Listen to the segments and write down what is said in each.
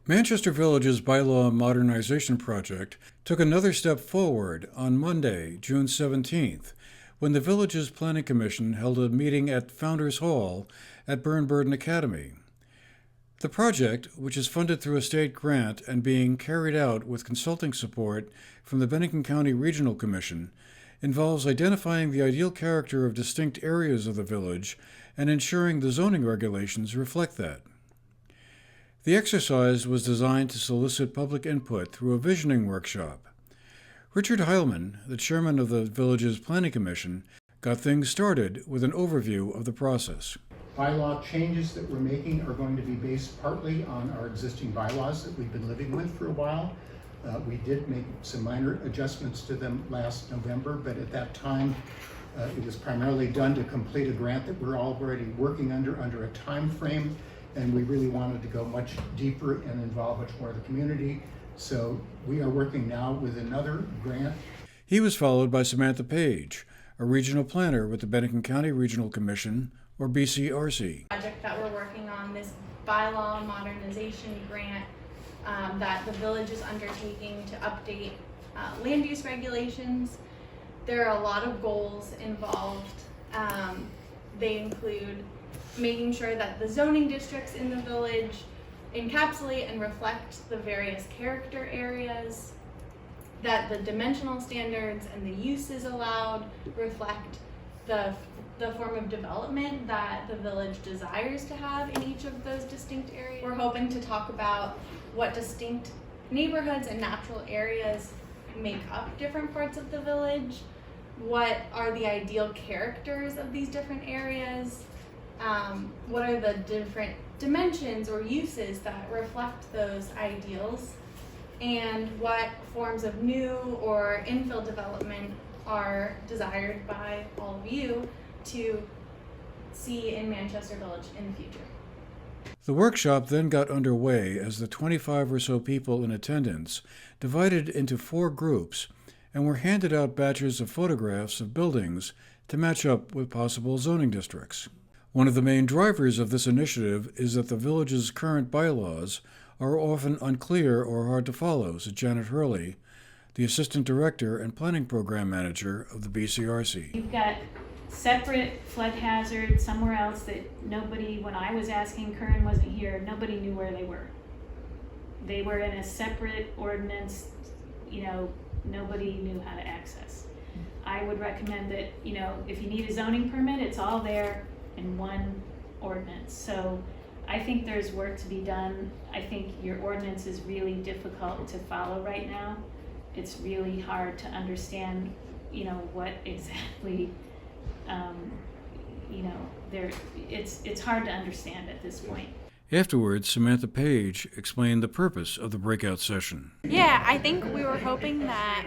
Manchester Village's Bylaw modernization project took another step forward on Monday, June 17th, when the Village's Planning Commission held a meeting at Founders Hall at Burn Academy. The project, which is funded through a state grant and being carried out with consulting support from the Bennington County Regional Commission, involves identifying the ideal character of distinct areas of the village and ensuring the zoning regulations reflect that. The exercise was designed to solicit public input through a visioning workshop. Richard Heilman, the chairman of the village's planning commission, got things started with an overview of the process. Bylaw changes that we're making are going to be based partly on our existing bylaws that we've been living with for a while. We did make some minor adjustments to them last November, but at that time it was primarily done to complete a grant that we're already working under a time frame. And we really wanted to go much deeper and involve much more of the community. So we are working now with another grant. He was followed by Samantha Page, a regional planner with the Bennington County Regional Commission, or BCRC. Project that we're working on, this bylaw modernization grant that the village is undertaking to update land use regulations. There are a lot of goals involved. They include making sure that the zoning districts in the village encapsulate and reflect the various character areas, that the dimensional standards and the uses allowed reflect the form of development that the village desires to have in each of those distinct areas. We're hoping to talk about what distinct neighborhoods and natural areas make up different parts of the village, what are the ideal characters of these different areas, what are the different dimensions or uses that reflect those ideals, and what forms of new or infill development are desired by all of you to see in Manchester Village in the future. The workshop then got underway as the 25 or so people in attendance divided into 4 groups and were handed out batches of photographs of buildings to match up with possible zoning districts. One of the main drivers of this initiative is that the village's current bylaws are often unclear or hard to follow, said Janet Hurley, the Assistant Director and Planning Program Manager of the BCRC. You've got separate flood hazards somewhere else that nobody, when I was asking, Curran wasn't here, nobody knew where they were. They were in a separate ordinance, nobody knew how to access. I would recommend that, if you need a zoning permit, it's all there in one ordinance. So I think there's work to be done. I think your ordinance is really difficult to follow right now. It's really hard to understand, what exactly, it's hard to understand at this point. Afterwards, Samantha Page explained the purpose of the breakout session. Yeah, I think we were hoping that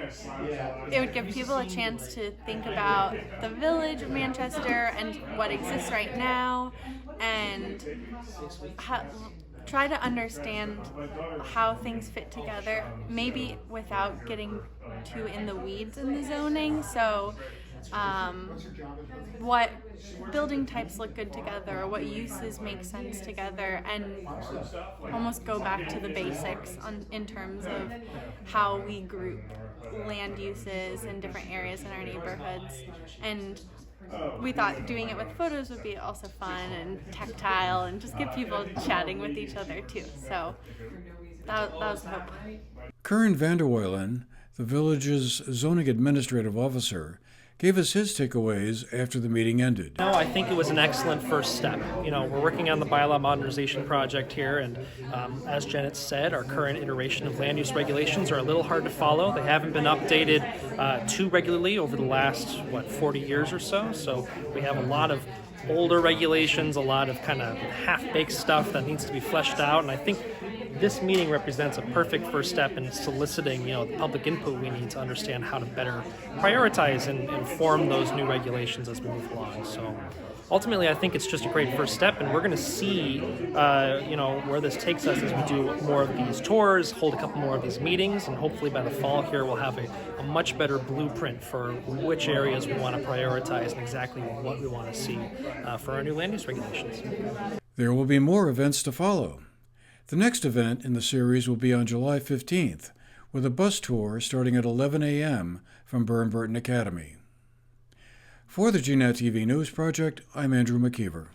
it would give people a chance to think about the village of Manchester and what exists right now, and try to understand how things fit together, maybe without getting too in the weeds in the zoning. So what building types look good together, what uses make sense together, and almost go back to the basics in terms of how we group land uses in different areas in our neighborhoods. And we thought doing it with photos would be also fun and tactile and just get people chatting with each other too. So that was the hope. Curran Vanderweilen, the village's zoning administrative officer, gave us his takeaways after the meeting ended. I think it was an excellent first step. We're working on the bylaw modernization project here, and as Janet said, our current iteration of land use regulations are a little hard to follow. They haven't been updated too regularly over the last, 40 years or so. So we have a lot of older regulations, a lot of kind of half-baked stuff that needs to be fleshed out, and I think this meeting represents a perfect first step in soliciting, the public input we need to understand how to better prioritize and inform those new regulations as we move along. So ultimately, I think it's just a great first step, and we're going to see, where this takes us as we do more of these tours, hold a couple more of these meetings, and hopefully by the fall here we'll have a much better blueprint for which areas we want to prioritize and exactly what we want to see for our new land use regulations. There will be more events to follow. The next event in the series will be on July 15th, with a bus tour starting at 11 a.m. from Burn Burton Academy. For the GNAT-TV News Project, I'm Andrew McKeever.